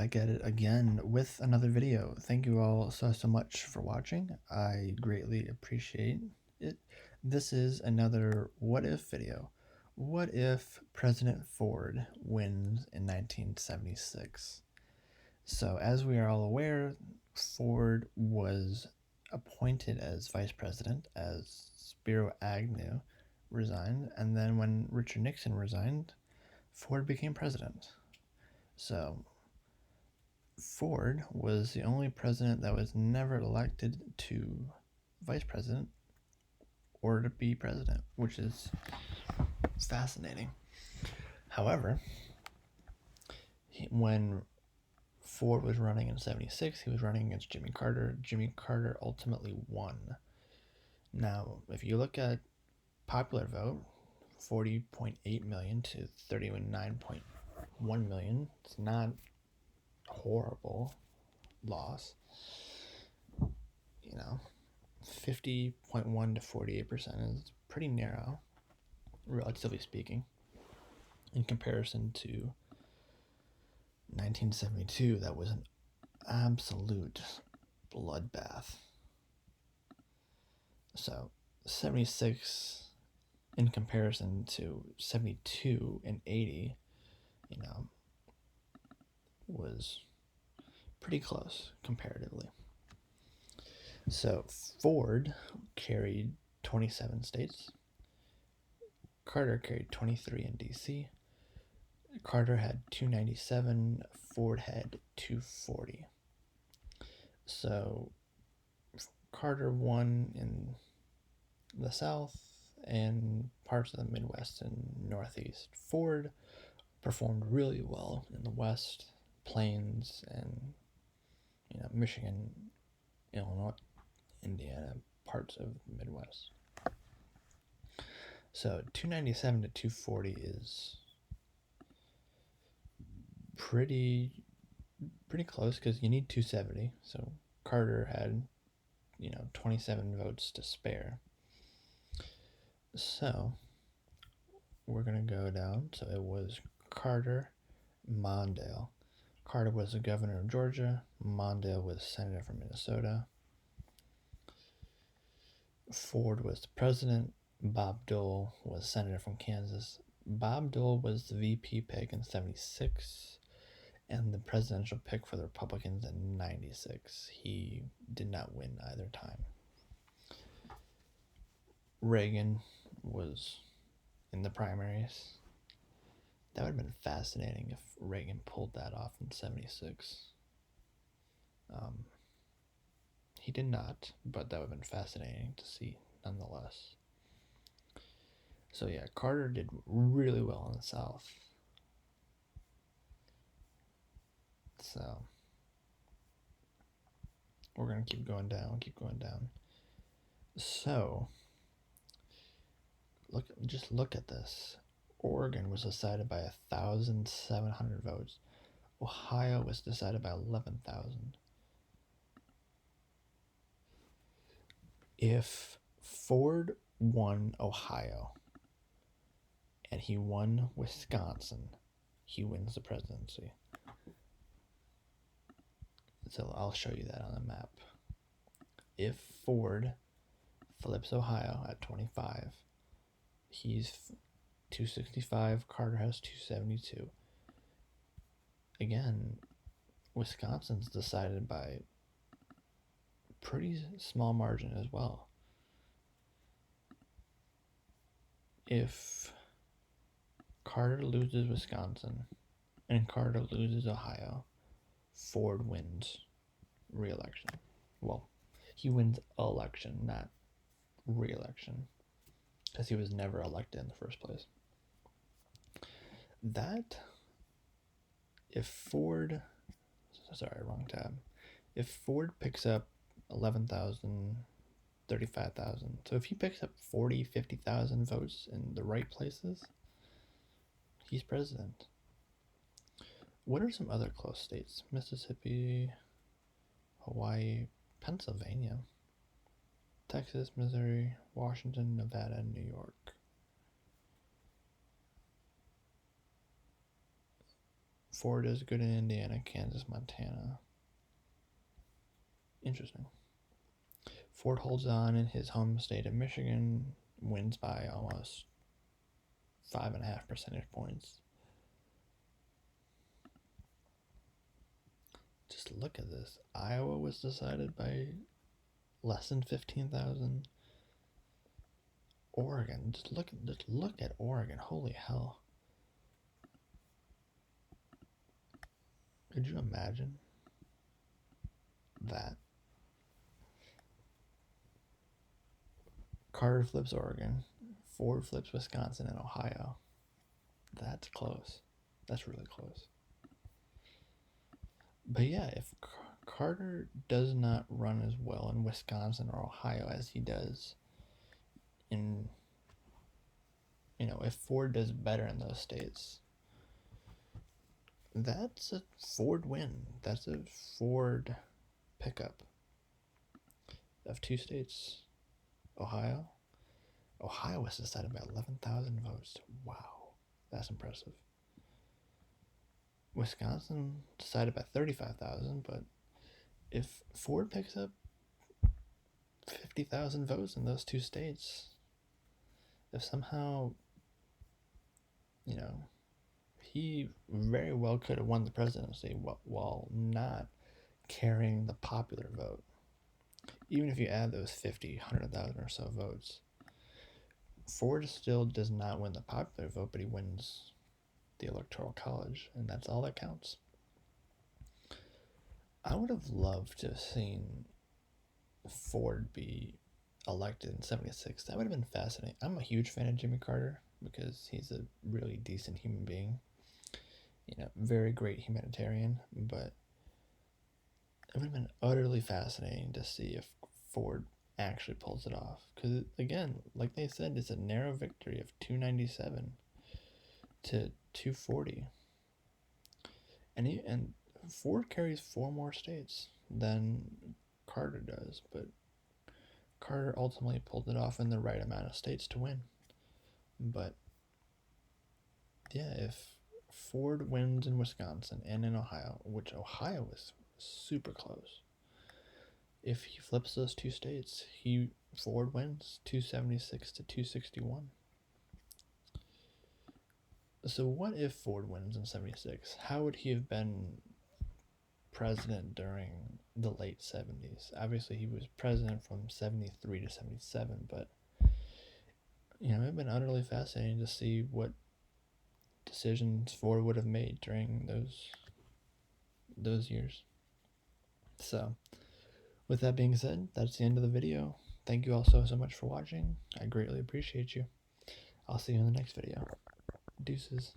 back at it again with another video. Thank you all so much for watching. I greatly appreciate it. This is another what if video. What if President Ford wins in 1976? So as we are all aware, Ford was appointed as vice president as Spiro Agnew resigned, and then when Richard Nixon resigned, Ford became president. So Ford was the only president that was never elected to vice president or to be president, which is fascinating. However, when Ford was running in 76, he was running against Jimmy Carter. Jimmy Carter ultimately won. Now, if you look at popular vote, 40.8 million to 39.1 million, it's not horrible loss. 50.1 to 48% is pretty narrow, relatively speaking, in comparison to 1972. That was an absolute bloodbath. So 76 in comparison to 72 and 80, was pretty close comparatively. So Ford carried 27 states. Carter carried 23 in DC. Carter had 297. Ford had 240. So Carter won in the South and parts of the Midwest and Northeast. Ford performed really well in the West, Plains, and Michigan, Illinois, Indiana, parts of the Midwest. So 297 to 240 is pretty close because you need 270. So Carter had 27 votes to spare. So we're gonna go down. So it was Carter, Mondale. Carter was the governor of Georgia. Mondale was senator from Minnesota. Ford was the president. Bob Dole was senator from Kansas. Bob Dole was the VP pick in 76 and the presidential pick for the Republicans in 96. He did not win either time. Reagan was in the primaries. That would have been fascinating if Reagan pulled that off in 76. He did not, but that would have been fascinating to see nonetheless. So yeah, Carter did really well in the South. So we're going to keep going down. So look at this. Oregon was decided by 1,700 votes. Ohio was decided by 11,000. If Ford won Ohio and he won Wisconsin, he wins the presidency. So I'll show you that on the map. If Ford flips Ohio at 25, he's 265, Carter has 272. Again, Wisconsin's decided by pretty small margin as well. If Carter loses Wisconsin and Carter loses Ohio, Ford wins re-election. Well, he wins election, not re-election, because he was never elected in the first place. That, if Ford, wrong tab. If Ford picks up 11,000, 35,000, so if he picks up 40, 50,000 votes in the right places, he's president. What are some other close states? Mississippi, Hawaii, Pennsylvania, Texas, Missouri, Washington, Nevada, and New York. Ford is good in Indiana, Kansas, Montana. Interesting. Ford holds on in his home state of Michigan, wins by almost 5.5 percentage points. Just look at this. Iowa was decided by less than 15,000. Oregon, just look at Oregon. Holy hell. Could you imagine that? Carter flips Oregon, Ford flips Wisconsin and Ohio. That's close. That's really close. But yeah, if Carter does not run as well in Wisconsin or Ohio as he does in, if Ford does better in those states, that's a Ford win. That's a Ford pickup of 2 states. Ohio was decided by 11,000 votes. Wow, that's impressive. Wisconsin decided by 35,000, but if Ford picks up 50,000 votes in those 2 states, if somehow, he very well could have won the presidency while not carrying the popular vote. Even if you add those 50, 100,000 or so votes, Ford still does not win the popular vote, but he wins the Electoral College, and that's all that counts. I would have loved to have seen Ford be elected in 76. That would have been fascinating. I'm a huge fan of Jimmy Carter because he's a really decent human being. Very great humanitarian, but it would have been utterly fascinating to see if Ford actually pulls it off. Because, again, like they said, it's a narrow victory of 297 to 240. And Ford carries 4 more states than Carter does, but Carter ultimately pulled it off in the right amount of states to win. But yeah, if Ford wins in Wisconsin and in Ohio, which Ohio is super close, if he flips those 2 states, Ford wins 276 to 261. So what if Ford wins in 76? How would he have been president during the late 70s? Obviously, he was president from 73 to 77, but it would have been utterly fascinating to see what decisions Ford would have made during those years. So, with that being said, that's the end of the video. Thank you all so much for watching. I greatly appreciate you. I'll see you in the next video. Deuces.